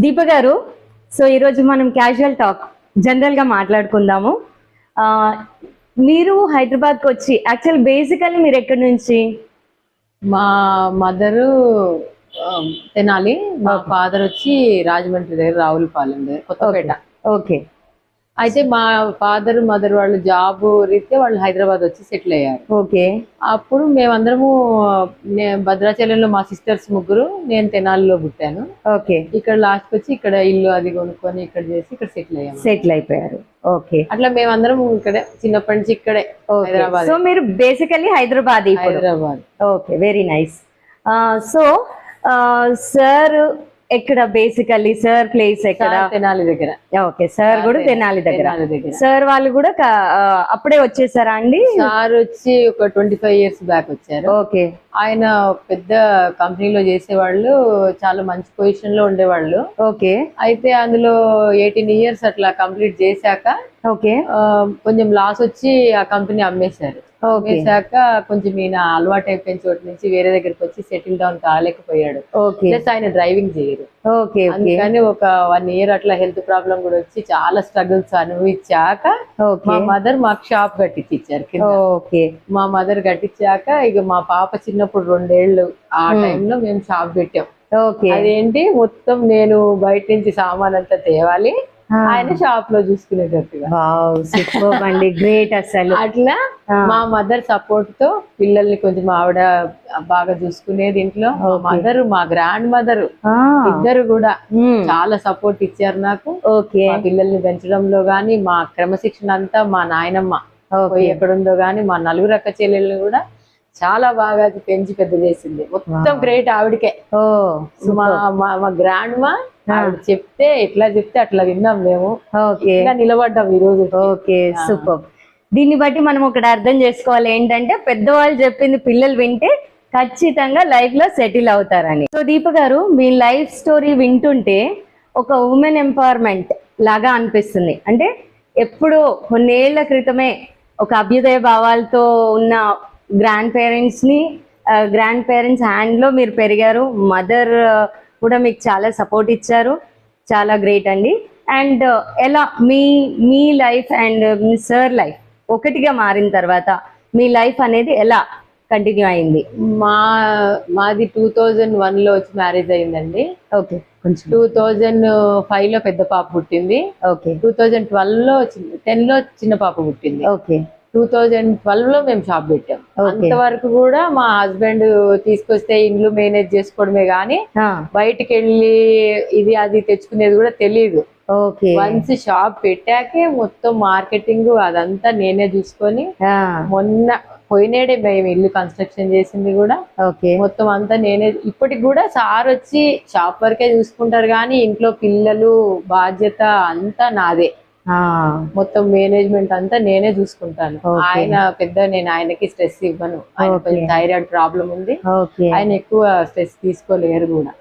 దీప గారు, సో ఈరోజు మనం క్యాజువల్ టాక్ జనరల్గా మాట్లాడుకుందాము. ఆ, మీరు హైదరాబాద్కి వచ్చి యాక్చువల్ బేసికల్లీ మీరు ఎక్కడి నుంచి? మా మదరు తెనాలి, మా ఫాదర్ వచ్చి రాజమండ్రి దగ్గర రావులపాలెం దగ్గర కొత్తపేట. ఓకే. అయితే మా ఫాదర్ మదర్ వాళ్ళు జాబ్ రీత్యా వాళ్ళు హైదరాబాద్ వచ్చి సెటిల్ అయ్యారు. ఓకే. అప్పుడు మేమందరము భద్రాచలంలో మా సిస్టర్స్ ముగ్గురు, నేను తెనాలిలో పుట్టాను. ఓకే. ఇక్కడ లాస్ట్ వచ్చి ఇక్కడ ఇల్లు అది కొనుక్కొని ఇక్కడ చేసి ఇక్కడ సెటిల్ అయ్యాము. సెటిల్ అయిపోయారు. ఓకే. అట్లా మేమందరం ఇక్కడే చిన్నప్పటి నుంచి ఇక్కడే హైదరాబాద్. సో మీరు basically Hyderabad. Okay, very nice. So sir ఎక్కడ బేసికల్లీ సార్ ప్లేస్ ఎక్కడ? తెనాలి దగ్గర. ఓకే, సార్ కూడా తెనాలి దగ్గర. సార్ వాళ్ళు కూడా అప్పుడే వచ్చేసారా అండి? సార్ వచ్చి ఒక 25 years బ్యాక్ వచ్చారు. ఓకే. ఆయన పెద్ద కంపెనీలో చేసేవాళ్ళు, చాలా మంచి పొజిషన్ లో ఉండేవాళ్ళు. ఓకే. అయితే అందులో 18 years అట్లా కంప్లీట్ చేశాక ఓకే కొంచెం లాస్ వచ్చి ఆ కంపెనీ అమ్మేశారు. అమ్మేశాక కొంచెం ఈయన అలవాటు అయిపోయిన చోటు నుంచి వేరే దగ్గరికి వచ్చి సెటిల్ డౌన్ కాలేకపోయాడు. ప్లస్ ఆయన డ్రైవింగ్ చేయరు. అందుకని ఒక 1 year అట్లా హెల్త్ ప్రాబ్లం కూడా వచ్చి చాలా స్ట్రగుల్స్ అనుభవించాక మా మదర్ మాకు షాప్ కట్టించారు. మా మదర్ కట్టించాక ఇక మా పాప చిన్నప్పుడు 2 ఏళ్ళు ఆ టైంలో మేము షాప్ పెట్టాం. అదేంటి మొత్తం నేను బయట నుంచి సామాన్ అంతా తేవాలి, ఆయన షాప్ లో చూసుకునేటట్టుగా. గ్రేట్ అసలు. అట్లా మా మదర్ సపోర్ట్ తో పిల్లల్ని కొంచెం ఆవిడ బాగా చూసుకునేది ఇంట్లో. మదర్, మా గ్రాండ్ మదర్ ఇద్దరు కూడా చాలా సపోర్ట్ ఇచ్చారు నాకు. మా పిల్లల్ని పెంచడంలో గాని, మా క్రమశిక్షణ అంతా మా నాయనమ్మ ఎక్కడుందో గాని, మా 4 అక్క చెల్లెళ్ళని కూడా చాలా బాగా పెంచి పెద్ద చేసింది. మొత్తం గ్రేట్ ఆవిడకే. మా గ్రాండ్ మా ఆవిడ చెప్తే ఎట్లా చెప్తే అట్లా విన్నాం మేము. ఇలా నిలబడ్డాం ఈ రోజు. Okay, super. దీన్ని బట్టి మనం ఒకటి అర్థం చేసుకోవాలి ఏంటంటే, పెద్దవాళ్ళు చెప్పింది పిల్లలు వింటే ఖచ్చితంగా లైఫ్ లో సెటిల్ అవుతారని. సో దీప గారు, మీ లైఫ్ స్టోరీ వింటుంటే ఒక ఉమెన్ ఎంపవర్మెంట్ లాగా అనిపిస్తుంది. అంటే ఎప్పుడో కొన్నేళ్ల క్రితమే ఒక అభ్యుదయ భావాలతో ఉన్న గ్రాండ్ పేరెంట్స్ హ్యాండ్ లో మీరు పెరిగారు. మదర్ కూడా మీకు చాలా సపోర్ట్ ఇచ్చారు. చాలా గ్రేట్ అండి. అండ్ ఎలా మీ లైఫ్ అండ్ మీ సార్ లైఫ్ ఒకటిగా మారిన తర్వాత మీ లైఫ్ అనేది ఎలా కంటిన్యూ అయింది? మాది 2001 లో వచ్చి మ్యారేజ్ అయిందండి. ఓకే. 2005 లో పెద్ద పాప పుట్టింది. ఓకే. 2012 లో 10 లో చిన్న పాప పుట్టింది. ఓకే. 2012 లో మేము షాప్ పెట్టాం. అంతవరకు కూడా మా హస్బెండ్ తీసుకొస్తే ఇండ్లు మేనేజ్ చేసుకోవడమే గానీ బయటికి వెళ్ళి ఇది అది తెచ్చుకునేది కూడా తెలియదు. వన్స్ షాప్ పెట్టాకే మొత్తం మార్కెటింగ్ అదంతా నేనే చూసుకొని, మొన్న పోయినేడే మేము ఇల్లు కన్స్ట్రక్షన్ చేసింది కూడా మొత్తం అంతా నేనే. ఇప్పటికి కూడా సార్ వచ్చి షాప్ వరకే చూసుకుంటారు కానీ ఇంట్లో పిల్లలు బాధ్యత అంతా నాదే. మొత్తం మేనేజ్మెంట్ అంతా నేనే చూసుకుంటాను. ఆయన పెద్ద, నేను ఆయనకి స్ట్రెస్ ఇవ్వను. ఆయన కొంచెం థైరాయిడ్ ప్రాబ్లం ఉంది, ఆయన ఎక్కువ స్ట్రెస్ తీసుకోలేరు కూడా.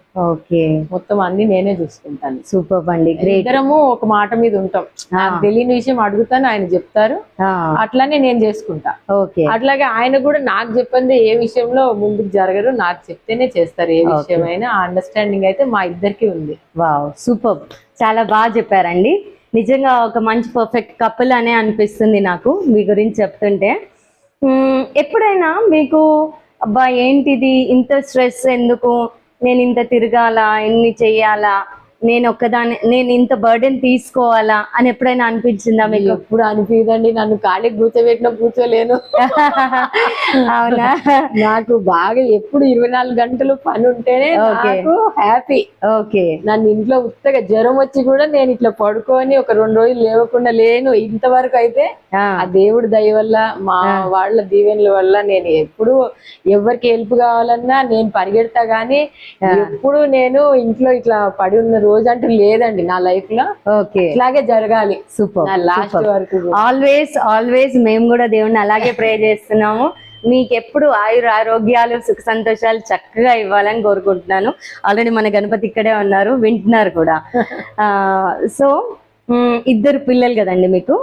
మొత్తం అన్ని నేనే చూసుకుంటాను. సూపర్ అండి. ఇద్దరము ఒక మాట మీద ఉంటాం. నాకు తెలియని విషయం అడుగుతాను, ఆయన చెప్తారు, అట్లానే నేను చేసుకుంటా. అట్లాగే ఆయన కూడా నాకు చెప్పింది ఏ విషయంలో ముందుకు జరగరు, నాకు చెప్తేనే చేస్తారు. ఏ విషయమైనా ఆ అండర్స్టాండింగ్ అయితే మా ఇద్దరికి ఉంది. Wow, super. చాలా బాగా చెప్పారండి. నిజంగా ఒక మంచి పర్ఫెక్ట్ కపుల్ అనే అనిపిస్తుంది నాకు మీ గురించి చెప్తుంటే. ఎప్పుడైనా మీకు అబ్బా ఏంటిది ఇంత స్ట్రెస్ ఎందుకు, నేను ఇంత తిరగాల, ఇన్ని చెయ్యాలా, నేను ఇంత బర్డెన్ తీసుకోవాలా అని ఎప్పుడైనా అనిపించిందా మీకు? ఎప్పుడు అనిపించదండి. నన్ను ఖాళీకి కూర్చోబెట్టినా కూర్చోలేను. అవునా? నాకు బాగా ఎప్పుడు 24 గంటలు పని ఉంటేనే నాకు హ్యాపీ. ఓకే. నన్ను ఇంట్లో ఉత్తగా జ్వరం వచ్చి కూడా నేను ఇట్లా పడుకొని ఒక 2 రోజులు లేవకుండా లేను. ఇంతవరకు అయితే ఆ దేవుడి దయ వల్ల, మా వాళ్ళ దీవెనల వల్ల నేను ఎప్పుడు ఎవరికి హెల్ప్ కావాలన్నా నేను పరిగెడతా గానీ ఎప్పుడు నేను ఇంట్లో ఇట్లా పడి ఉన్న రోజు అంటూ లేదండి నా లైఫ్ లో. ఇట్లాగే జరగాలి. సూపర్. లాస్ట్ వరకు ఆల్వేస్ మేము కూడా దేవుణ్ణి అలాగే ప్రే చేస్తున్నాము. మీకు ఎప్పుడు ఆరోగ్యాలు, సుఖ సంతోషాలు చక్కగా ఇవ్వాలని కోరుకుంటున్నాను. ఆల్రెడీ మన గణపతి ఇక్కడే ఉన్నారు, వింటున్నారు కూడా. సో 2 పిల్లలు కదండి మీకు.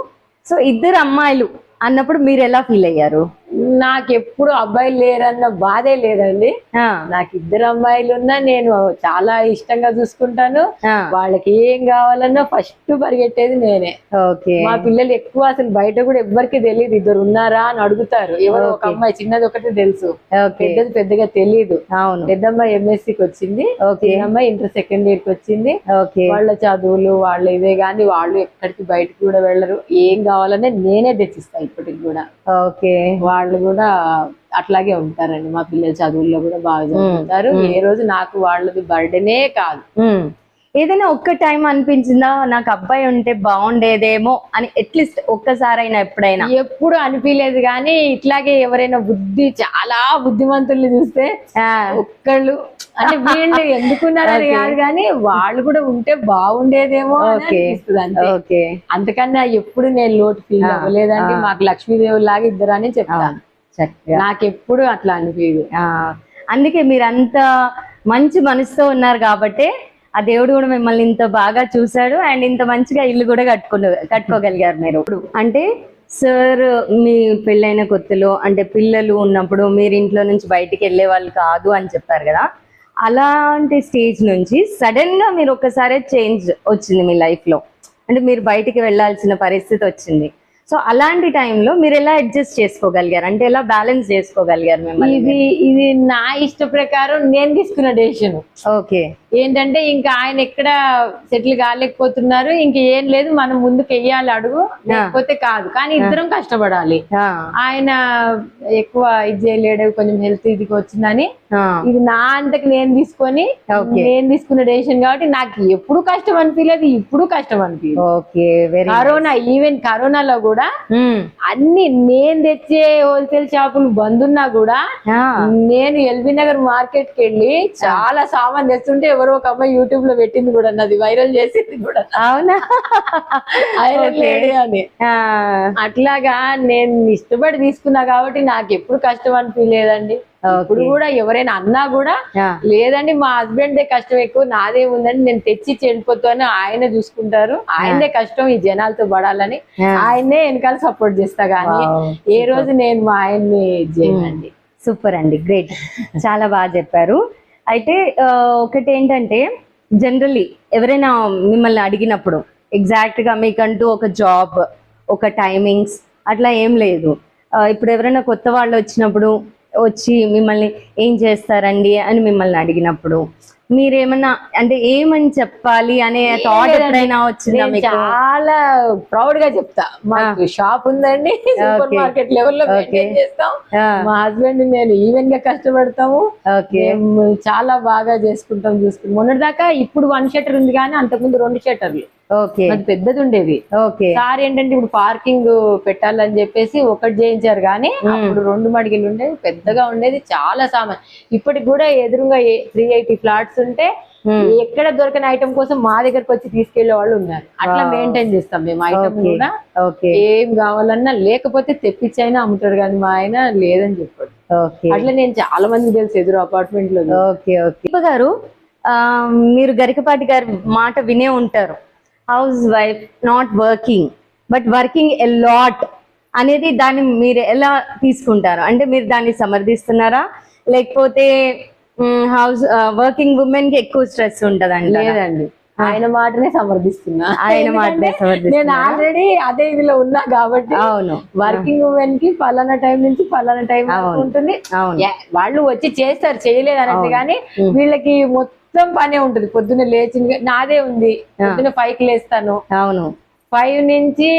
సో 2 అమ్మాయిలు అన్నప్పుడు మీరు ఎలా ఫీల్ అయ్యారు? నాకు ఎప్పుడు అబ్బాయిలు లేరన్న బాధే లేదండి. నాకు 2 అమ్మాయిలు ఉన్నా నేను చాలా ఇష్టంగా చూసుకుంటాను. వాళ్ళకి ఏం కావాలన్నా ఫస్ట్ పరిగెట్టేది నేనే. మా పిల్లలు ఎక్కువ అసలు బయట కూడా ఎవ్వరికి తెలియదు, 2 ఉన్నారా అని అడుగుతారు. ఎవరో ఒక అమ్మాయి చిన్నది ఒకటి తెలుసు, పెద్దది పెద్దగా తెలియదు. పెద్ద అమ్మాయి ఎంఎస్సీకి వచ్చింది, చిన్న అమ్మాయి ఇంటర్ సెకండ్ ఇయర్ కి వచ్చింది. వాళ్ళ చదువులు వాళ్ళ ఇవే గాని వాళ్ళు ఎక్కడికి బయటకు కూడా వెళ్ళరు. ఏం కావాలనే నేనే తెచ్చిస్తాను ఇప్పటికి కూడా. వాళ్ళు కూడా అట్లాగే ఉంటారండి. మా పిల్లల చదువుల్లో కూడా బాగా చదువుతారు. ఏ రోజు నాకు వాళ్ళది బర్డెనే కాదు. ఏదైనా ఒక్క టైం అనిపించిందా నాకు అబ్బాయి ఉంటే బాగుండేదేమో అని? అట్లీస్ట్ ఒక్కసారైనా ఎప్పుడైనా? ఎప్పుడు అనిపించలేదు, కానీ ఇట్లాగే ఎవరైనా చాలా బుద్ధిమంతుల్ని చూస్తే ఒక్కళ్ళు అంటే వీళ్ళు ఎందుకున్నారని కాదు, కానీ వాళ్ళు కూడా ఉంటే బాగుండేదేమో అనిపిస్తుంది అంతే. అంతకన్నా ఎప్పుడు నేను లోటు ఫీల్ అవ్వలేదండి. మాకు లక్ష్మీదేవి లాగా 2 అని చెప్తాను. నాకెప్పుడు అట్లా అనిపించదు. అందుకే మీరు అంత మంచి మనసుతో ఉన్నారు కాబట్టి ఆ దేవుడు కూడా మిమ్మల్ని ఇంత బాగా చూశాడు అండ్ ఇంత మంచిగా ఇల్లు కూడా కట్టుకోగలిగారు మీరు. అంటే సార్ మీ పెళ్ళైన కొత్తలో అంటే పిల్లలు ఉన్నప్పుడు మీరు ఇంట్లో నుంచి బయటికి వెళ్ళే వాళ్ళు కాదు అని చెప్పారు కదా, అలాంటి స్టేజ్ నుంచి సడన్ గా మీరు ఒక్కసారి చేంజ్ వచ్చింది మీ లైఫ్ లో, అంటే మీరు బయటికి వెళ్ళాల్సిన పరిస్థితి వచ్చింది. సో అలాంటి టైంలో మీరు ఎలా అడ్జస్ట్ చేసుకోగలిగారు, అంటే ఎలా బ్యాలెన్స్ చేసుకోగలిగారు మిమ్మల్ని? ఇది నా ఇష్ట ప్రకారం నేను తీసుకున్న డెసిషన్. ఏంటంటే ఇంకా ఆయన ఎక్కడ సెటిల్ కాలేకపోతున్నారు, ఇంక ఏం లేదు, మనం ముందుకు వెయ్యాలి అడుగు, లేకపోతే కాదు. కానీ ఇద్దరం కష్టపడాలి. ఆయన ఎక్కువ ఇది చేయలేడు, కొంచెం హెల్త్ ఇదికి వచ్చిందని ఇది నా అంతకు నేను తీసుకున్న డెసిషన్ కాబట్టి నాకు ఎప్పుడు కష్టం అనిపించలేదు, ఇప్పుడు కష్టం అనిపించలేదు. ఈవెన్ కరోనాలో కూడా అన్ని నేను తెచ్చే హోల్సేల్ షాపులు బంద్ ఉన్నా కూడా నేను ఎల్బీ నగర్ మార్కెట్ కి వెళ్ళి చాలా సామాన్ తెస్తుంటే ఎవరో ఒక అమ్మాయి యూట్యూబ్ లో పెట్టింది కూడా, అది వైరల్ చేసింది కూడా. అవునా? ఐరన్ లేడీ అని. అట్లాగా నేను ఇష్టపడి తీసుకున్నా కాబట్టి నాకు ఎప్పుడు కష్టం అనిపించలేదండి. ఇప్పుడు కూడా ఎవరైనా అన్నా కూడా లేదండి మా హస్బెండ్ దే కష్టం ఎక్కువ, నాదే ఉందండి, నేను తెచ్చి చెడిపోతాను, ఆయన చూసుకుంటారు, ఆయనదే కష్టం ఈ జనాలతో పడాలని ఆయన్నే వెనకాల సపోర్ట్ చేస్తా, గానీ ఏ రోజు నేను మా ఆయన్ని చేయనండి. సూపర్ అండి, గ్రేట్, చాలా బాగా చెప్పారు. అయితే ఒకటి ఏంటంటే జనరల్లీ ఎవరైనా మిమ్మల్ని అడిగినప్పుడు ఎగ్జాక్ట్ గా మీకంటూ ఒక జాబ్, ఒక టైమింగ్స్ అట్లా ఏం లేదు. ఇప్పుడు ఎవరైనా కొత్త వాళ్ళు వచ్చి మిమ్మల్ని ఏం చేస్తారండి అని మిమ్మల్ని అడిగినప్పుడు మీరేమన్నా అంటే ఏమని చెప్పాలి అనే థాట్ ఎప్పుడైనా వచ్చిందా? చాలా ప్రౌడ్ గా చెప్తా, మాకు షాప్ ఉందండి, సూపర్ మార్కెట్ లెవెల్లో మెయింటైన్ చేస్తాం, మా హస్బెండ్ నేను ఈవెన్ గా కష్టపడతాము, చాలా బాగా చూసుకుంటాం. మొన్నటిదాకా ఇప్పుడు 1 షట్టర్ ఉంది, కానీ అంతకుముందు 2 షట్టర్లు, అది పెద్దది ఉండేది. సార్ ఏంటంటే ఇప్పుడు పార్కింగ్ పెట్టాలని చెప్పేసి ఒకటి చేయించారు, కానీ అప్పుడు 2 మడిగిలు ఉండేది, పెద్దగా ఉండేది, చాలా సామాన్. ఇప్పటికి కూడా ఎదురుగా 380 ఫ్లాట్స్ ఉంటే ఎక్కడ దొరకని ఐటమ్ కోసం మా దగ్గరకు వచ్చి తీసుకెళ్లే వాళ్ళు ఉన్నారు. అట్లా మెయింటైన్ చేస్తాం మేము ఐటమ్ కూడా. ఏం కావాలన్నా లేకపోతే తెప్పించైనా అమ్ముతారు, కానీ మా ఆయన లేదని చెప్పాడు. అట్లా నేను చాలా మంది తెలుసు ఎదురు అపార్ట్మెంట్ లో. దీప గారు, మీరు గరికపాటి గారి మాట వినే ఉంటారు, house wife not working but working a lot అనేది, దాన్ని మీరు ఎలా తీసుకుంటారు? అంటే మీరు దాన్ని సమర్థిస్తున్నారా, లేకపోతే హౌస్ వర్కింగ్ ఉమెన్ కి ఎక్కువ స్ట్రెస్ ఉంటదండి? లేదండి, ఆయన మాటనే సమర్థిస్తున్నా. నేను ఆల్రెడీ అదే ఇదిలో ఉన్నా కాబట్టి. అవును, వర్కింగ్ ఉమెన్ కి పలానా టైం నుంచి పలానా టైం ఉంటుంది, వాళ్ళు వచ్చి చేస్తారు, చేయలేదు అనేది, కానీ వీళ్ళకి మొత్తం పనే ఉంటుంది. పొద్దున్న లేచి నాదే ఉంది, పొద్దున్న 5కి లేస్తాను. అవును, 5 నుంచి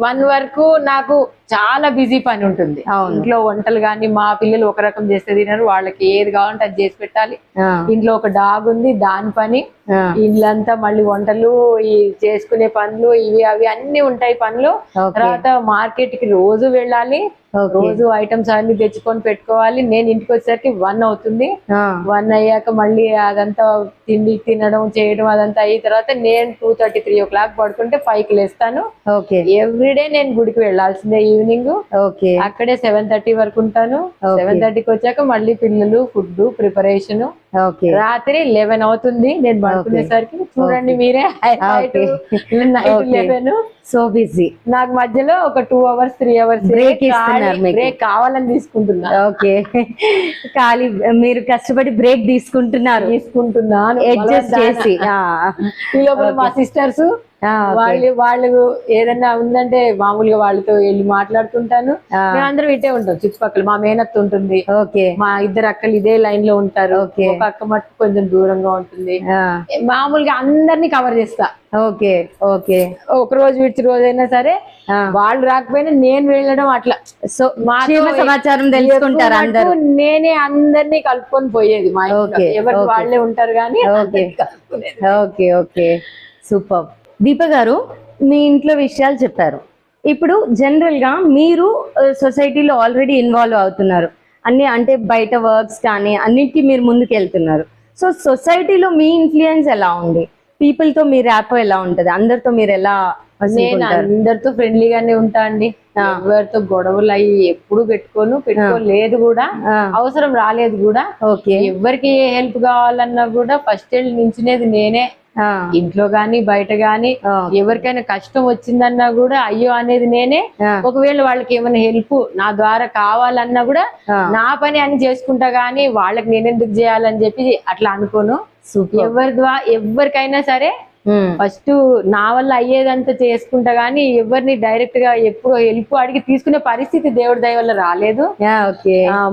1 వరకు నాకు చాలా బిజీ పని ఉంటుంది. ఇంట్లో వంటలు గాని, మా పిల్లలు ఒక రకం చేస్తే తినరు, వాళ్ళకి ఏది కావాలంటే అది చేసి పెట్టాలి. ఇంట్లో ఒక డాగ్ ఉంది, దాని పని, ఇల్లంతా మళ్ళీ వంటలు, ఈ చేసుకునే పనులు, ఇవి అవి అన్ని ఉంటాయి పనులు. తర్వాత మార్కెట్ కి రోజు వెళ్ళాలి, రోజు ఐటమ్స్ అన్ని తెచ్చుకొని పెట్టుకోవాలి. నేను ఇంటికి వచ్చేసరికి 1 అవుతుంది. 1 అయ్యాక మళ్ళీ అదంతా తినడం చేయడం అదంతా అయిన తర్వాత నేను 2:30, 3 o'clock పడుకుంటే 5కి లేస్తాను. ఎవ్రీడే నేను గుడికి వెళ్లాల్సిందే. ఈవినింగ్. ఓకే అక్కడే 7:30 వరకు ఉంటాను. 7:30కి వచ్చాక మళ్ళీ పిల్లలు ఫుడ్ ప్రిపరేషన్. ఓకే రాత్రి 11 అవుతుంది నేను పడుకునేసరికి. చూడండి మీరే, నైట్ 11. So busy. నాకు మధ్యలో ఒక 2 hours 3 hours బ్రేక్ ఇస్తున్నారు మీకు. బ్రేక్ కావాలని తీసుకుంటున్నా. ఓకే ఖాళీ మీరు కష్టపడి బ్రేక్ తీసుకుంటున్నాను అడ్జస్ట్ చేసి. ఈ లోపల మా సిస్టర్స్ వాళ్ళు ఏదన్నా ఉందంటే మామూలుగా వాళ్ళతో వెళ్ళి మాట్లాడుతుంటాను. మేమందరం ఇటే ఉంటాం చుట్టుపక్కల. మా మేనత్త ఉంటుంది, మా 2 అక్కలు ఇదే లైన్ లో ఉంటారు. ఒక అక్క మట్టుకు కొంచెం దూరంగా ఉంటుంది. మామూలుగా అందరినీ కవర్ చేస్తా. ఓకే ఓకే ఒక రోజు విడిచి రోజైనా సరే వాళ్ళు రాకపోయినా నేను వెళ్ళడం అట్లా. సో మా సమాచారం తెలుసుకుంటారు అందరూ. నేనే అందరినీ కలుపుకొని పోయేది. మా ఇంట్లో ఎవరికి వాళ్ళే ఉంటారు కానీ. Okay okay super. దీప గారు, మీ ఇంట్లో విషయాలు చెప్పారు. ఇప్పుడు జనరల్ గా మీరు సొసైటీలో ఆల్రెడీ ఇన్వాల్వ్ అవుతున్నారు అన్ని, అంటే బయట వర్క్స్ కానీ అన్నిటికీ మీరు ముందుకు వెళ్తున్నారు. సో సొసైటీలో మీ ఇన్ఫ్లుయెన్స్ ఎలా ఉంది? పీపుల్ తో మీ ర్యాప్ ఎలా ఉంటది? అందరితో మీరు ఎలా? నేను అందరితో ఫ్రెండ్లీగానే ఉంటా అండి. ఎవరితో గొడవలు అయ్యి ఎప్పుడు పెట్టుకోలేదు కూడా, అవసరం రాలేదు కూడా. ఎవరికి ఏ హెల్ప్ కావాలన్నా కూడా ఫస్ట్ వెళ్ళి నించునేది నేనే. ఇంట్లో గాని బయట గాని ఎవరికైనా కష్టం వచ్చిందన్నా కూడా అయ్యో అనేది నేనే. ఒకవేళ వాళ్ళకి ఏమైనా హెల్ప్ నా ద్వారా కావాలన్నా కూడా నా పని అని చేసుకుంటా గానీ వాళ్ళకి నేనెందుకు చేయాలని చెప్పి అట్లా అనుకోను. ఎవరికైనా సరే ఫస్ట్ నా వల్ల అయ్యేదంతా చేసుకుంటా గానీ ఎవరిని డైరెక్ట్ గా ఎప్పుడు హెల్ప్ అడిగి తీసుకునే పరిస్థితి దేవుడి దయ వల్ల రాలేదు.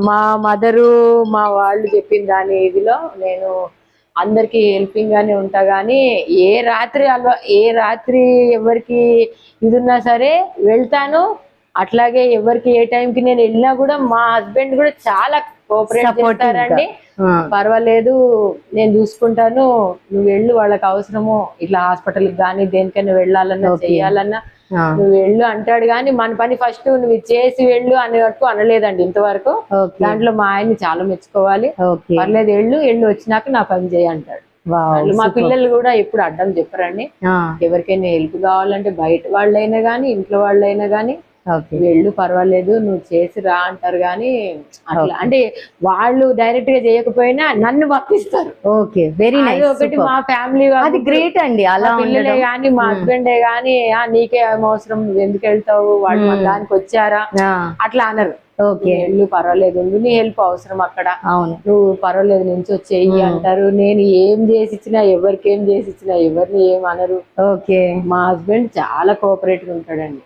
మా మదరు మా వాళ్ళు చెప్పిన దాని ఇదిలో నేను అందరికి హెల్పింగ్ గానే ఉంటా గానీ ఏ రాత్రి ఎవరికి ఇది ఉన్నా సరే వెళ్తాను. అట్లాగే ఎవరికి ఏ టైంకి నేను వెళ్ళినా కూడా మా హస్బెండ్ కూడా చాలా కోఆపరేట్ చేస్తారండి. పర్వాలేదు నేను చూసుకుంటాను, నువ్వు వెళ్ళు, వాళ్ళకి అవసరము ఇట్లా హాస్పిటల్కి కానీ దేనికైనా వెళ్ళాలన్నా చెయ్యాలన్నా నువ్వు వెళ్ళు అంటాడు. కానీ మన పని ఫస్ట్ నువ్వు చేసి వెళ్ళు అనేటట్టు అనలేదండి ఇంతవరకు. దాంట్లో మా ఆయన్ని చాలా మెచ్చుకోవాలి. పర్లేదు వెళ్ళు వచ్చినాక నా పని చేయి అంటాడు. మా పిల్లలు కూడా ఎప్పుడు అడ్డం చెప్పరండి. ఎవరికైనా హెల్ప్ కావాలంటే బయట వాళ్ళైనా గానీ ఇంట్లో వాళ్ళైనా గానీ వెళ్ళు పర్వాలేదు నువ్వు చేసి రా అంటారు. కానీ అట్లా అంటే వాళ్ళు డైరెక్ట్ గా చేయకపోయినా నన్ను పంపిస్తారు. Okay very nice. ఒకటి మా ఫ్యామిలీ అది గ్రేట్ అండి. అలా పిల్లలే గాని మా హస్బెండే గాని నీకే అవసరం నువ్వు ఎందుకు వెళ్తావు, వాళ్ళు మన దానికి వచ్చారా అట్లా అనరు. వెళ్ళు పర్వాలేదు నీ హెల్ప్ అవసరం అక్కడ, నువ్వు పర్వాలేదు నుంచి వచ్చేయి అంటారు. నేను ఏం చేసి ఇచ్చినా ఎవరికి ఏం చేసి ఇచ్చినా ఎవరిని ఏం అనరు. మా హస్బెండ్ చాలా కోఆపరేటివ్ ఉంటాడండి.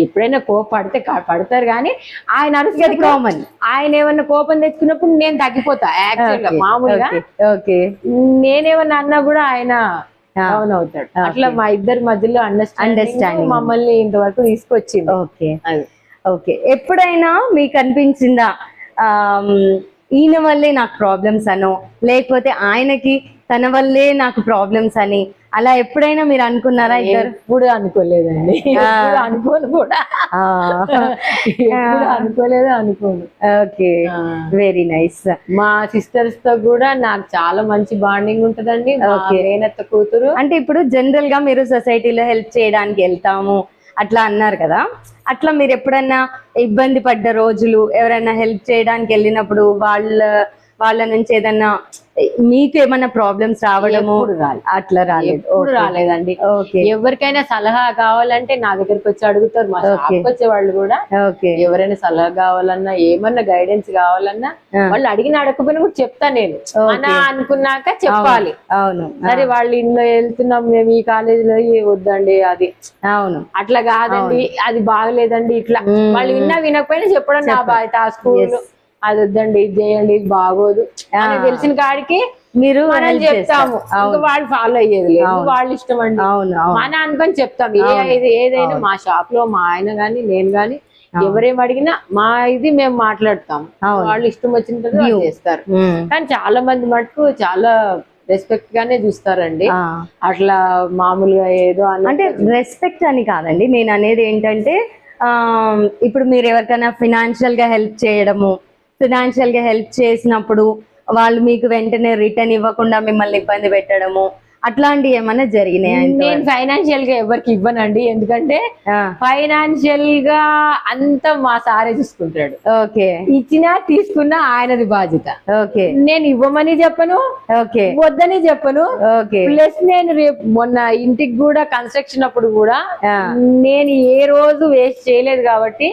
ఎప్పుడైనా కోపడితే పడతారు కానీ ఆయన అరుస్తుంది కామన్. ఆయన ఏమన్నా కోపం తెచ్చుకున్నప్పుడు నేను తగ్గిపోతా యాక్చువల్ గా మామూలుగా. నేనేమన్నా అన్నా కూడా ఆయన డౌన్ అవుతాడు. అట్లా మా ఇద్దరి మధ్యలో అండర్స్టాండింగ్ మమ్మల్ని ఇంతవరకు తీసుకొచ్చింది. ఓకే ఎప్పుడైనా మీకు అనిపించిందా ఈయన వల్లే నాకు ప్రాబ్లమ్స్ అనో, లేకపోతే ఆయనకి తన వల్లే నాకు ప్రాబ్లమ్స్ అని అలా ఎప్పుడైనా మీరు అనుకున్నారా? ఎప్పుడు అనుకోలేదండి. అనుకోను కూడా. అనుకోను. Okay very nice. మా సిస్టర్స్ తో కూడా నాకు చాలా మంచి బాండింగ్ ఉంటదండి. మేనత్త కూతురు. అంటే ఇప్పుడు జనరల్ గా మీరు సొసైటీలో హెల్ప్ చేయడానికి వెళ్తాము అట్లా అన్నారు కదా, అట్లా మీరు ఎప్పుడన్నా ఇబ్బంది పడ్డ రోజులు, ఎవరైనా హెల్ప్ చేయడానికి వెళ్ళినప్పుడు వాళ్ళ నుంచి ఏదన్నా మీకు ఏమైనా ప్రాబ్లమ్స్ రావడము అట్లా రాలేదండి. ఎవరికైనా సలహా కావాలంటే నా దగ్గరికి వచ్చి అడుగుతారు. మా షాప్కి వచ్చే వాళ్ళు కూడా ఎవరైనా సలహా కావాలన్నా ఏమన్నా గైడెన్స్ కావాలన్నా వాళ్ళు అడగకపోయినా కూడా చెప్తా. నేను అనా అనుకున్నాక చెప్పాలి. అవును సరే వాళ్ళు ఇంట్లో వెళ్తున్నాం మేము ఈ కాలేజీలో వద్దండి అది అవును అట్లా కాదండి అది బాగలేదండి ఇట్లా వాళ్ళు వినకపోయినా చెప్పడం నా బాధ్యత. ఆ స్కూల్ అది వద్దండి ఇది చేయండి ఇది బాగోదు అని తెలిసిన కాడికి మీరు మనం చెప్తాము. వాళ్ళు ఫాలో అయ్యేది లేదు, వాళ్ళ ఇష్టం అండి. మన అనుకొని చెప్తాం. ఏదైనా మా షాప్ లో మా ఆయన గాని నేను గాని ఎవరేం అడిగినా మా ఇది మేము మాట్లాడతాం. వాళ్ళు ఇష్టం వచ్చిన చేస్తారు. కానీ చాలా మంది మటుకు చాలా రెస్పెక్ట్ గానే చూస్తారండి. అట్లా మామూలుగా ఏదో అంటే రెస్పెక్ట్ అని కాదండి నేను అనేది ఏంటంటే, ఇప్పుడు మీరు ఎవరికైనా ఫినాన్షియల్ గా హెల్ప్ చేయడము, ఫినాన్షియల్ గా హెల్ప్ చేసినప్పుడు వాళ్ళు మీకు వెంటనే రిటర్న్ ఇవ్వకుండా మిమ్మల్ని ఇబ్బంది పెట్టడము అట్లాంటివి ఏమైనా జరిగినాయా? నేను ఫైనాన్షియల్ గా ఎవరికి ఇవ్వనండి, ఎందుకంటే ఆ, ఫైనాన్షియల్ గా అంతా మా సారే చూసుకుంటాడు. ఓకే ఇచ్చినా తీసుకున్నా ఆయనది బాధ్యత. ఓకే నేను ఇవ్వమని చెప్పను, ఓకే వద్దని చెప్పను. ఓకే ప్లస్ నేను రేపు మొన్న ఇంటికి కూడా కన్స్ట్రక్షన్ అప్పుడు కూడా ఆ, నేను ఏ రోజు వేస్ట్ చేయలేదు కాబట్టి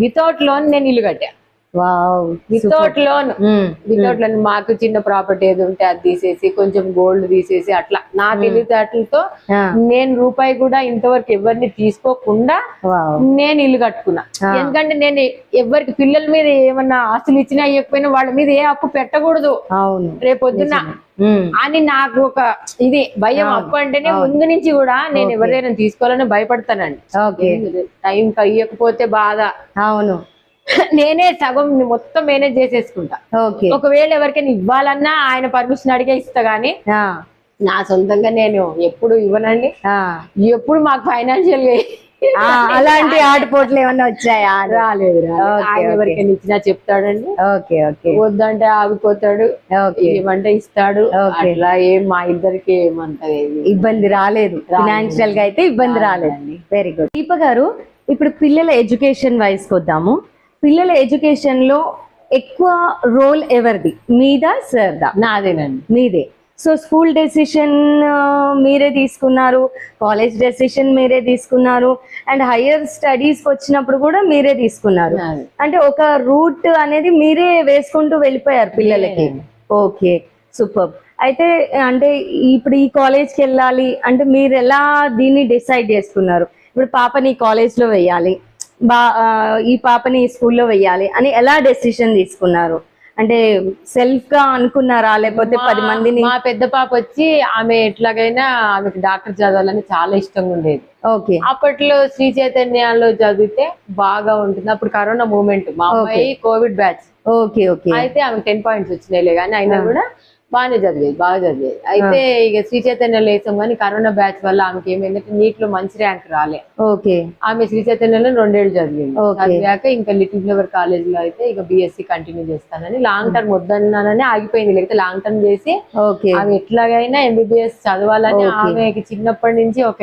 వితౌట్ లోన్ నేను ఇల్లు కట్టా. Wow, without loan, without loan. మాకు చిన్న ప్రాపర్టీ ఏది ఉంటే అది తీసేసి కొంచెం గోల్డ్ తీసేసి అట్లా నా తెలివితేటలతో నేను రూపాయి కూడా ఇంతవరకు ఎవరిని తీసుకోకుండా నేను ఇల్లు కట్టుకున్నా. ఎందుకంటే నేను ఎవరికి పిల్లల మీద ఏమన్నా ఆస్తులు ఇచ్చినా ఇవ్వకపోయినా వాళ్ళ మీద ఏ అప్పు పెట్టకూడదు అవును రేపొద్దున అని నాకు ఒక ఇది భయం. అప్పు అంటేనే ముందు నుంచి కూడా నేను ఎవరైనా తీసుకోవాలని భయపడతానండి. టైం అయ్యకపోతే బాధ. అవును, నేనే సగం మొత్తం మేనేజ్ చేసేసుకుంటా. ఓకే ఒకవేళ ఎవరికైనా ఇవ్వాలన్నా ఆయన పర్మిషన్ అడిగే ఇస్తా గానీ నా సొంతంగా నేను ఎప్పుడు ఇవ్వనండి. ఎప్పుడు మాకు ఫైనాన్షియల్ గా అలాంటి ఆటపోట్లు ఏమన్నా వచ్చాయా? రాలేదు. ఆయన ఎవరికైనా ఇచ్చినా చెప్తాడండి. ఓకే ఓకే వద్దంటే ఆగిపోతాడు, ఏమంటే ఇస్తాడు. అట్లా ఏం మా ఇద్దరికి ఏమంటది ఇబ్బంది రాలేదు, ఫైనాన్షియల్ గా అయితే ఇబ్బంది రాలేదండి. Very good. దీప గారు, ఇప్పుడు పిల్లల ఎడ్యుకేషన్ వైజ్ కొద్దాము. పిల్లల ఎడ్యుకేషన్ లో ఎక్కువ రోల్ ఎవరిది, మీదా సార్దా? నాదేనండి. మీదే. సో స్కూల్ డెసిషన్ మీరే తీసుకున్నారు, కాలేజ్ డెసిషన్ మీరే తీసుకున్నారు, అండ్ హైయర్ స్టడీస్ వచ్చినప్పుడు కూడా మీరే తీసుకున్నారు. అంటే ఒక రూట్ అనేది మీరే వేసుకుంటూ వెళ్ళిపోయారు పిల్లలకి. Okay, super. అయితే అంటే ఇప్పుడు ఈ కాలేజ్కి వెళ్ళాలి అంటే మీరు ఎలా దీన్ని డిసైడ్ చేసుకున్నారు? ఇప్పుడు పాపని కాలేజ్ లో వెయ్యాలి, ఈ పాపని స్కూల్లో వెయ్యాలి అని ఎలా డెసిషన్ తీసుకున్నారు? అంటే సెల్ఫ్ గా అనుకున్నారా, లేకపోతే 10 మందిని? మా పెద్ద పాప వచ్చి ఆమె ఎట్లాగైనా ఆమెకు డాక్టర్ చదవాలని చాలా ఇష్టంగా ఉండేది. ఓకే. అప్పట్లో శ్రీ చైతన్యాలో చదివితే బాగా ఉంటుంది. అప్పుడు కరోనా మూమెంట్, మా అమ్మాయి కోవిడ్ బ్యాచ్. Okay okay. అయితే ఆమె 10 పాయింట్స్ వచ్చినాయిలే కానీ అయినా కూడా బాగా చదివేది. అయితే ఇక శ్రీ చైతన్యలో వేసాం కానీ కరోనా బ్యాచ్ వల్ల ఆమెకి ఏమైందంటే నీట్ లో మంచి ర్యాంక్ రాలే. ఓకే. ఆమె శ్రీ చైతన్యలో 2 ఏళ్ళు చదివింది. చదివాక ఇంకా లిటిల్ ఫ్లవర్ కాలేజ్ లో అయితే ఇక బిఎస్సి కంటిన్యూ చేస్తానని, లాంగ్ టర్మ్ వద్దన్నానని ఆగిపోయింది. లేకపోతే లాంగ్ టర్మ్ చేసి ఆమె ఎట్లాగైనా ఎంబీబీఎస్ చదవాలని ఆమెకి చిన్నప్పటి నుంచి ఒక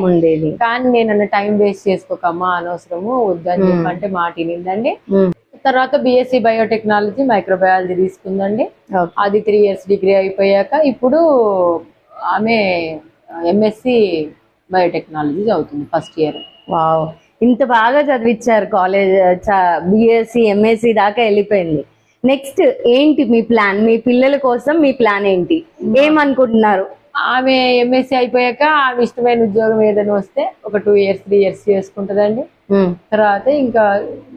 ఏముండేది. కానీ నేను టైం వేస్ట్ చేసుకోకమ్మా, అనవసరము వద్దని చెప్పంటే మాట వినిందండి. తర్వాత బిఎస్సి బయోటెక్నాలజీ మైక్రోబయాలజీ తీసుకుందండి. అది 3 ఇయర్స్ డిగ్రీ అయిపోయాక ఇప్పుడు ఆమె ఎంఎస్సి బయోటెక్నాలజీ చదువుతుంది, ఫస్ట్ ఇయర్. వావ్, ఇంత బాగా చదివించారు. కాలేజ్ బిఎస్సి ఎంఎస్సి దాకా వెళ్ళిపోయింది. నెక్స్ట్ ఏంటి మీ ప్లాన్? మీ పిల్లల కోసం మీ ప్లాన్ ఏంటి, ఏమనుకుంటున్నారు? ఆమె ఎంఎస్సి అయిపోయాక ఆమె ఇష్టమైన ఉద్యోగం ఏదైనా వస్తే ఒక 2 ఇయర్స్ 3 ఇయర్స్ చేసుకుంటదండి. తర్వాత ఇంకా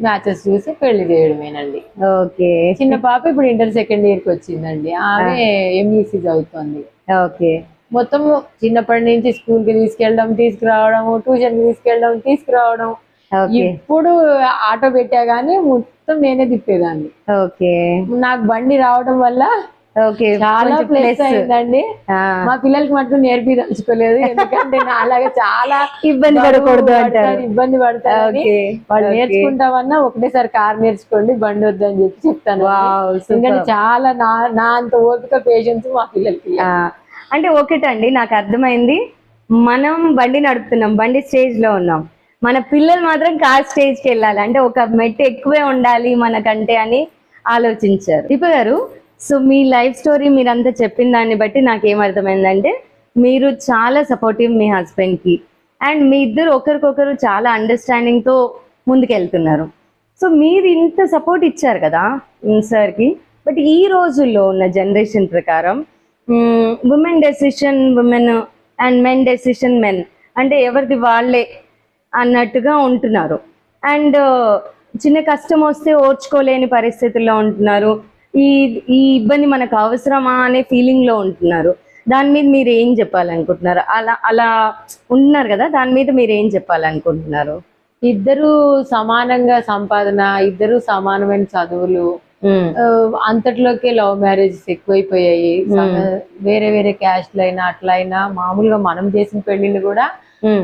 మ్యాచెస్ చూసి పెళ్లి చేయడమేనండి. ఓకే. చిన్న పాప ఇప్పుడు ఇంటర్ సెకండ్ ఇయర్ కి వచ్చిందండి. ఆమె ఎంఈసి చదువుతుంది. ఓకే. మొత్తం చిన్నప్పటి నుంచి స్కూల్ కి తీసుకెళ్ళడం, తీసుకురావడం, ట్యూషన్ కి తీసుకెళ్ళడం, తీసుకురావడం. ఇప్పుడు ఆటో పెట్టా గానీ మొత్తం నేనే తిప్పేదాన్ని. ఓకే. నాకు బండి రావడం వల్ల చాలా ప్లస్ అయిందండి. మా పిల్లలకి మటుకు నేర్పించుకోలేదు, ఎందుకంటే అలాగే చాలా ఇబ్బంది పడతారు. వాళ్ళు నేర్చుకుంటామన్నా ఒకటేసారి కార్ నేర్చుకోండి, బండి వద్దని చెప్పి చెప్తాను. ఎందుకంటే చాలా నా అంత ఓపిక పేషెన్స్ మా పిల్లలకి. అంటే ఒకటండి, నాకు అర్థమైంది, మనం బండి నడుపుతున్నాం, బండి స్టేజ్ లో ఉన్నాం, మన పిల్లలు మాత్రం కార్ స్టేజ్ కి వెళ్ళాలి, అంటే ఒక మెట్టు ఎక్కువే ఉండాలి మనకంటే అని ఆలోచించారు. దీప గారు, సో మీ లైఫ్ స్టోరీ మీరంతా చెప్పిన దాన్ని బట్టి నాకు ఏమర్థమైందంటే మీరు చాలా సపోర్టివ్ మీ హస్బెండ్కి, అండ్ మీ ఇద్దరు ఒకరికొకరు చాలా అండర్స్టాండింగ్తో ముందుకెళ్తున్నారు. సో మీరు ఇంత సపోర్ట్ ఇచ్చారు కదా సార్కి, బట్ ఈ రోజుల్లో ఉన్న జనరేషన్ ప్రకారం women decision women and men decision men, అంటే ఎవరిది వాళ్ళే అన్నట్టుగా ఉంటున్నారు. అండ్ చిన్న కష్టం వస్తే ఓర్చుకోలేని పరిస్థితుల్లో ఉంటున్నారు. ఈ ఇబ్బంది మనకు అవసరమా అనే ఫీలింగ్ లో ఉంటున్నారు. దాని మీద మీరు ఏం చెప్పాలనుకుంటున్నారు? అలా ఉంటున్నారు కదా, దాని మీద మీరు ఏం చెప్పాలనుకుంటున్నారు? ఇద్దరు సమానంగా సంపాదన, ఇద్దరు సమానమైన చదువులు, అంతట్లోకే లవ్ మ్యారేజెస్ ఎక్కువైపోయాయి. వేరే వేరే క్యాస్ట్లు అయినా అట్లయినా మామూలుగా మనం చేసిన పెళ్లిళ్ళు కూడా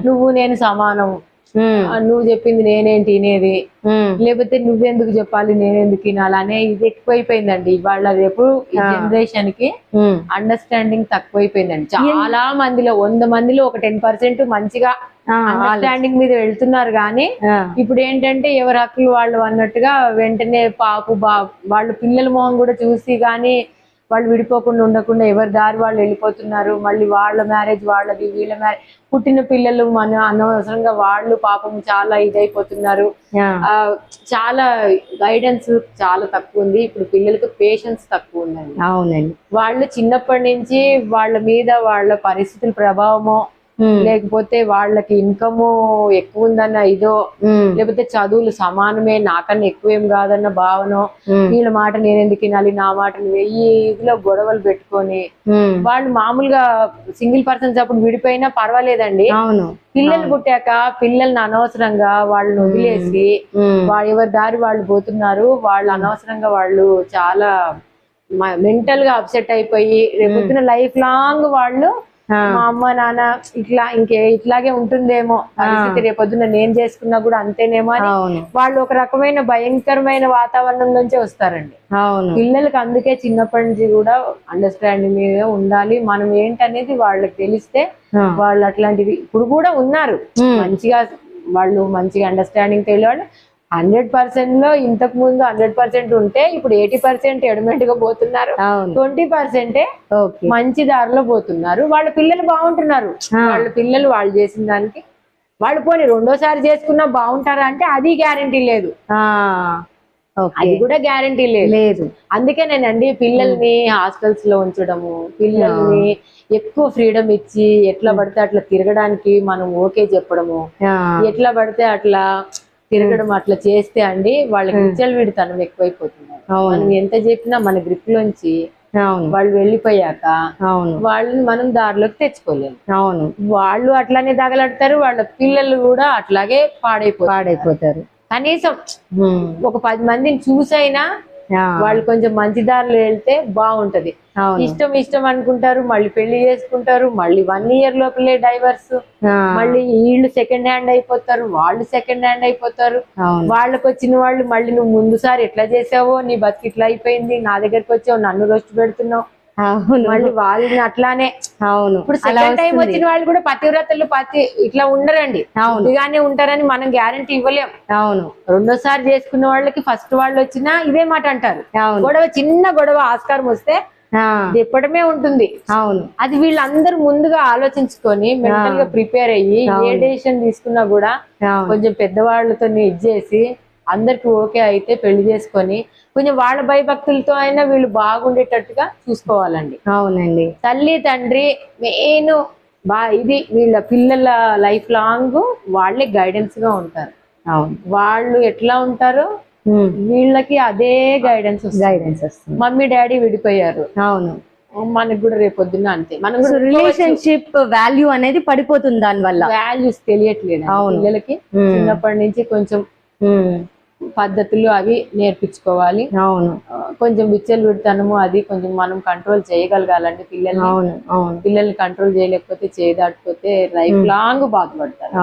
నువ్వు నేను సమానం, నువ్వు చెప్పింది నేనేంటి వినేది, లేకపోతే నువ్వెందుకు చెప్పాలి నేనెందుకు వినాలనే ఇది ఎక్కువైపోయిందండి. ఇవాళ రేపు జనరేషన్ కి అండర్స్టాండింగ్ తక్కువైపోయిందండి. చాలా మందిలో 100 మందిలో ఒక 10% మంచిగా అండర్స్టాండింగ్ మీద వెళ్తున్నారు. కానీ ఇప్పుడు ఏంటంటే ఎవరి హక్కులు వాళ్ళు అన్నట్టుగా వెంటనే వాళ్ళు పిల్లల మొహం కూడా చూసి కానీ వాళ్ళు విడిపోకుండా ఉండకుండా ఎవరి దారి వాళ్ళు వెళ్ళిపోతున్నారు. మళ్ళీ వాళ్ళ మ్యారేజ్ వాళ్ళది, వీళ్ళ మ్యారేజ్, పుట్టిన పిల్లలు మన అనవసరంగా వాళ్ళు పాపం చాలా ఇదైపోతున్నారు. చాలా గైడెన్స్ చాలా తక్కువ ఉంది. ఇప్పుడు పిల్లలకి పేషెన్స్ తక్కువ ఉందండి. అవునండి. వాళ్ళు చిన్నప్పటి నుంచి వాళ్ళ మీద వాళ్ళ పరిస్థితుల ప్రభావమో, లేకపోతే వాళ్ళకి ఇన్కమ్ ఎక్కువ ఉందన్న ఇదో, లేకపోతే చదువులు సమానమే నాకన్నా ఎక్కువేం కాదన్న భావనో, వీళ్ళ మాట నేనెందుకు వినాలి, నా మాట ఈ ఇదిలో గొడవలు పెట్టుకొని వాళ్ళు మామూలుగా సింగిల్ పర్సన్స్ అప్పుడు విడిపోయినా పర్వాలేదండి. పిల్లలు పుట్టాక పిల్లల్ని అనవసరంగా వాళ్ళని వదిలేసి ఎవరి దారి వాళ్ళు పోతున్నారు. వాళ్ళు అనవసరంగా వాళ్ళు చాలా మెంటల్ గా అప్సెట్ అయిపోయి రేపొద్దున లైఫ్ లాంగ్ వాళ్ళు మా అమ్మ నాన్న ఇట్లాగే ఉంటుందేమో పరిస్థితి, రేపొద్దున నేను చేసుకున్నా కూడా అంతేనేమో అని వాళ్ళు ఒక రకమైన భయంకరమైన వాతావరణం నుంచే వస్తారండి. పిల్లలకి అందుకే చిన్నప్పటి నుంచి కూడా అండర్స్టాండింగ్ మీద ఉండాలి. మనం ఏంటనేది వాళ్ళకి తెలిస్తే వాళ్ళు అట్లాంటివి ఇప్పుడు కూడా ఉన్నారు మంచిగా, వాళ్ళు మంచిగా అండర్స్టాండింగ్ తెలియవాళ్ళు 100% లో ఇంతకు ముందు 100% ఉంటే ఇప్పుడు 80% ఎడమెంట్ గా పోతున్నారు. 20% మంచి దారిలో పోతున్నారు. వాళ్ళ పిల్లలు బాగుంటున్నారు. వాళ్ళ పిల్లలు వాళ్ళు చేసిన దానికి వాళ్ళు పోనీ రెండోసారి చేసుకున్నా బాగుంటారా అంటే అది గ్యారంటీ లేదు. అది కూడా గ్యారంటీ లేదు. అందుకేనేనండి పిల్లల్ని హాస్టల్స్ లో ఉంచడము, పిల్లల్ని ఎక్కువ ఫ్రీడమ్ ఇచ్చి ఎట్లా పడితే అట్లా తిరగడానికి మనం ఓకే చెప్పడము, ఎట్లా పడితే అట్లా తిరగడం అట్లా చేస్తే అండి వాళ్ళకి విచ్చలవిడితనం ఎక్కువైపోతున్నారు. మనం ఎంత చెప్పినా మన గ్రిప్ లోంచి వాళ్ళు వెళ్ళిపోయాక వాళ్ళని మనం దారిలోకి తెచ్చుకోలేము. వాళ్ళు అట్లానే తగలడతారు, వాళ్ళ పిల్లలు కూడా అట్లాగే పాడైపోతారు. కనీసం ఒక 10 మందిని చూసైనా వాళ్ళు కొంచెం మంచి దారిలో వెళ్తే బాగుంటది. ఇష్టం అనుకుంటారు, మళ్ళీ పెళ్లి చేసుకుంటారు, మళ్ళీ 1 year లోపలే డైవర్స్, మళ్ళీ వీళ్ళు సెకండ్ హ్యాండ్ అయిపోతారు, వాళ్ళు సెకండ్ హ్యాండ్ అయిపోతారు. వాళ్ళకి వచ్చిన వాళ్ళు మళ్ళీ నువ్వు ముందుసారి ఎట్లా చేసావో, నీ బతికి ఇట్లా అయిపోయింది, నా దగ్గరికి వచ్చావు, నన్ను రోస్ట్ పెడుతున్నావు, మళ్ళీ వాళ్ళని అట్లానే. ఇప్పుడు సెకండ్ టైం వచ్చిన వాళ్ళు కూడా పతివ్రతలు ఇట్లా ఉండరండి, ఇదిగానే ఉంటారని మనం గ్యారంటీ ఇవ్వలేం. రెండోసారి చేసుకున్న వాళ్ళకి ఫస్ట్ వాళ్ళు వచ్చినా ఇదే మాట అంటారు. చిన్న గొడవ ఆస్కారం వస్తే చెప్పడమే ఉంటుంది. అది వీళ్ళందరూ ముందుగా ఆలోచించుకొని మెంటల్ గా ప్రిపేర్ అయ్యి ఏ డెసిషన్ తీసుకున్నా కూడా కొంచెం పెద్దవాళ్ళతో ఇచ్చేసి అందరికి ఓకే అయితే పెళ్లి చేసుకొని కొంచెం వాళ్ళ భయభక్తులతో అయినా వీళ్ళు బాగుండేటట్టుగా చూసుకోవాలండి. అవునండి. తల్లి తండ్రి మెయిన్ ఇది వీళ్ళ పిల్లల లైఫ్ లాంగ్ వాళ్ళే గైడెన్స్ గా ఉంటారు. వాళ్ళు ఎట్లా ఉంటారో వీళ్ళకి అదే గైడెన్స్ వస్తుంది. మమ్మీ డాడీ విడిపోయారు, మనకు కూడా రేపొద్దున అంతే. మనం రిలేషన్షిప్ వాల్యూ అనేది పడిపోతుంది, దాని వల్ల వాల్యూస్ తెలియట్లేదు పిల్లలకి. చిన్నప్పటి నుంచి కొంచెం పద్ధతులు అవి నేర్పించుకోవాలి. కొంచెం విచ్చలవిడితనము అది కొంచెం మనం కంట్రోల్ చేయగలగాలండి పిల్లల్ని కంట్రోల్ చేయలేకపోతే చేయదాటిపోతే లైఫ్ లాంగ్ బాధపడతారు.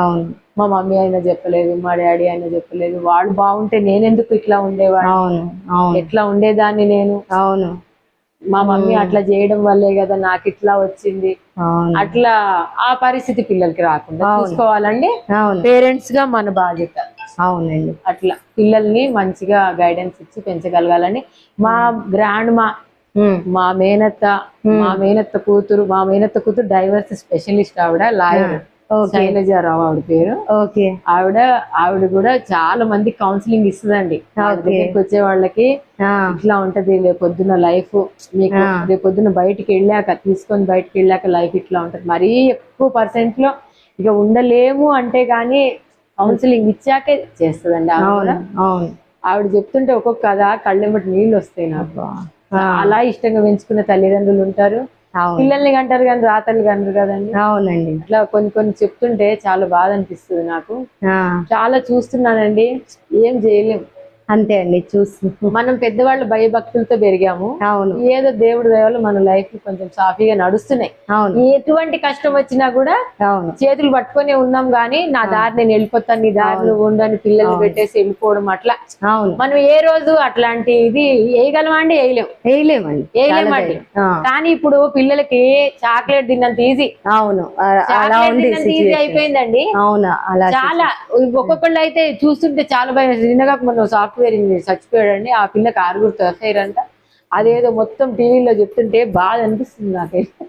మా మమ్మీ అయినా చెప్పలేదు, మా డాడీ అయినా చెప్పలేదు, వాళ్ళు బాగుంటే నేనెందుకు ఇట్లా ఉండేవాడు, ఎట్లా ఉండేదాన్ని నేను, మా మమ్మీ అట్లా చేయడం వల్లే కదా నాకు ఇట్లా వచ్చింది, అట్లా ఆ పరిస్థితి పిల్లలకి రాకుండా చూసుకోవాలండి పేరెంట్స్ గా మన బాధ్యత. అవునండి. అట్లా పిల్లల్ని మంచిగా గైడెన్స్ ఇచ్చి పెంచగలగాలని. మా గ్రాండ్ మా మేనత్త కూతురు డైవర్స్ స్పెషలిస్ట్, ఆవిడ లాయర్, శైలజారావు ఆవిడ పేరు. ఆవిడ కూడా చాలా మంది కౌన్సిలింగ్ ఇస్తుందండి. దగ్గరికి వచ్చే వాళ్ళకి ఇట్లా ఉంటది రేపొద్దున లైఫ్, మీకు రేపొద్దున బయటికి వెళ్ళాక లైఫ్ ఇట్లా ఉంటది. మరీ ఎక్కువ % లో ఇక ఉండలేము అంటే గాని కౌన్సిలింగ్ ఇచ్చాకే చేస్తుందండి ఆవిడ చెప్తుంటే ఒక్కొక్క కథ కళ్ళెంబటి నీళ్ళు వస్తాయి నాకు. చాలా ఇష్టంగా పెంచుకున్న తల్లిదండ్రులు ఉంటారు, పిల్లల్ని కంటారు కానీ రాతలు కంటారు కదండి. అవునండి. అట్లా కొన్ని చెప్తుంటే చాలా బాధ అనిపిస్తుంది నాకు. చాలా చూస్తున్నానండి, ఏం చేయలేం. అంతే అండి చూసి. మనం పెద్దవాళ్ళు భయభక్తులతో పెరిగాము. అవును ఏదో దేవుడి దయ వల్ల మన లైఫ్ కొంచెం సాఫీగా నడుస్తున్నాయి. అవును ఎటువంటి కష్టం వచ్చినా కూడా అవును చేతులు పట్టుకొని ఉన్నాం గానీ నా దారి నేను వెళ్ళిపోతాను, నీ దారిలో ఉండని పిల్లల్ని పెట్టేసి వెళ్ళిపోవడం అట్లా. అవును మనం ఏ రోజు అట్లాంటి ఇది వేయగలమా అండి? వేయలేమండి. వేయలేమండి. కానీ ఇప్పుడు పిల్లలకి చాక్లెట్ తిన్నంత ఈజీ. అవును అలా చాక్లెట్ ఉంది తిన్నంత ఈజీ అయిపోయిందండి. అవునా అలా చాలా ఒక్కొక్కళ్ళు అయితే చూస్తుంటే చాలా భయం. నిన్నగా మొన్న సాఫ్ట్వేర్ ఇంజనీర్ చచ్చిపోయాడండి. ఆ పిల్లకి 6 తోసేయరంట. అదేదో మొత్తం టీవీలో చెప్తుంటే బాధ అనిపిస్తుంది నాకైతే.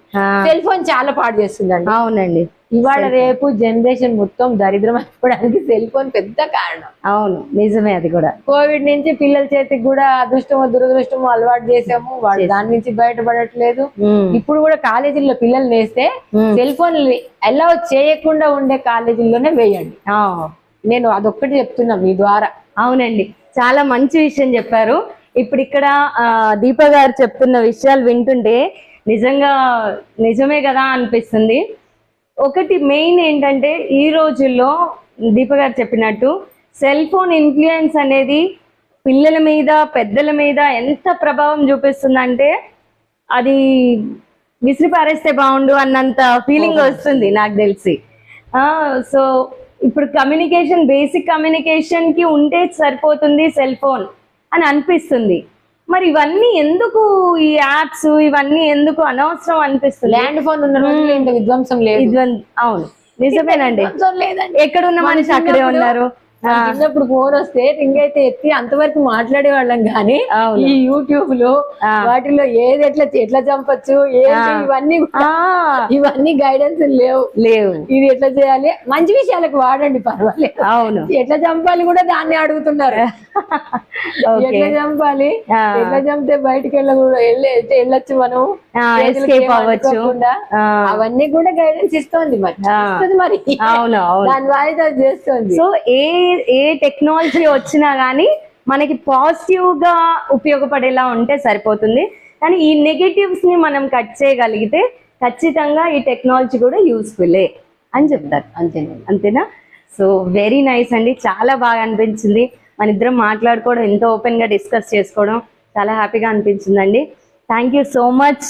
సెల్ ఫోన్ చాలా పాడు చేస్తుందండి. అవునండి. ఇవాళ రేపు జనరేషన్ మొత్తం దరిద్రం అయిపోవడానికి సెల్ ఫోన్ పెద్ద కారణం. అవును నిజమే అది కూడా. కోవిడ్ నుంచి పిల్లల చేతికి కూడా అదృష్టమో దురదృష్టమో అలవాటు చేసాము. వాళ్ళు దాని నుంచి బయటపడట్లేదు. ఇప్పుడు కూడా కాలేజీల్లో పిల్లల్ని వేస్తే సెల్ ఫోన్ అలౌ చేయకుండా ఉండే కాలేజీల్లోనే వేయండి. నేను అదొక్కటి చెప్తున్నా మీ ద్వారా. అవునండి చాలా మంచి విషయం చెప్పారు. ఇప్పుడు ఇక్కడ దీప గారు చెప్తున్న విషయాలు వింటుంటే నిజంగా నిజమే కదా అనిపిస్తుంది. ఒకటి మెయిన్ ఏంటంటే ఈ రోజుల్లో దీప గారు చెప్పినట్టు సెల్ ఫోన్ ఇన్ఫ్లుయెన్స్ అనేది పిల్లల మీద పెద్దల మీద ఎంత ప్రభావం చూపిస్తుందంటే అది విసిరి పారేస్తే బాగుండు అన్నంత ఫీలింగ్ వస్తుంది నాకు తెలిసి. సో ఇప్పుడు కమ్యూనికేషన్ బేసిక్ కమ్యూనికేషన్ కి ఉంటే సరిపోతుంది సెల్ ఫోన్ అని అనిపిస్తుంది. మరి ఇవన్నీ ఎందుకు, ఈ యాప్స్ ఇవన్నీ ఎందుకు అనవసరం అనిపిస్తుంది? ల్యాండ్ ఫోన్ ఉన్న రోజుల్లో ఇంత విధ్వంసం లేదు. అవును నిజమేనండి. లేదండి. ఎక్కడున్న మనిషి అక్కడే ఉన్నారు. చిన్నప్పుడు ఫోన్ వస్తే రింగ్ అయితే ఎత్తి అంతవరకు మాట్లాడే వాళ్ళం కానీ ఈ యూట్యూబ్ లో వాటిలో ఏది ఎట్లా చంపచ్చు ఇవన్నీ గైడెన్స్ లేవు. ఇది ఎట్లా చేయాలి, మంచి విషయాలకు వాడండి పర్వాలేదు. అవును, ఎట్లా చంపాలి కూడా దాన్ని అడుగుతున్నారు. ఎట్లా చంపాలి, ఎట్లా చంపితే బయటికి వెళ్ళొచ్చు మనం, అవన్నీ కూడా గైడెన్స్ ఇస్తోంది. మరి అవును దాని వాయిదా చేస్తుంది. సో ఏ టెక్నాలజీ వచ్చినా గానీ మనకి పాజిటివ్ గా ఉపయోగపడేలా ఉంటే సరిపోతుంది. కానీ ఈ నెగటివ్స్ ని మనం కట్ చేయగలిగితే ఖచ్చితంగా ఈ టెక్నాలజీ కూడా యూస్ఫుల్లే అని చెప్తారు. అంతేనా? సో వెరీ నైస్ అండి, చాలా బాగా అనిపించింది. మన ఇద్దరం మాట్లాడుకోవడం, ఎంతో ఓపెన్ గా డిస్కస్ చేసుకోవడం చాలా హ్యాపీగా అనిపించిందండి. Thank you so much.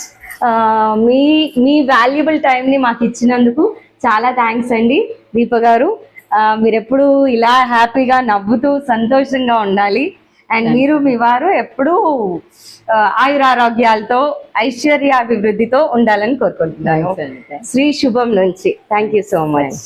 Me valuable టైంని మాకు ఇచ్చినందుకు చాలా థ్యాంక్స్ అండి దీప గారు. మీరు ఎప్పుడు ఇలా హ్యాపీగా నవ్వుతూ సంతోషంగా ఉండాలి. అండ్ మీరు మీ వారు ఎప్పుడూ ఆయురారోగ్యాలతో ఐశ్వర్యాభివృద్ధితో ఉండాలని కోరుకుంటున్నాను. శ్రీ శుభం నుంచి. Thank you so much.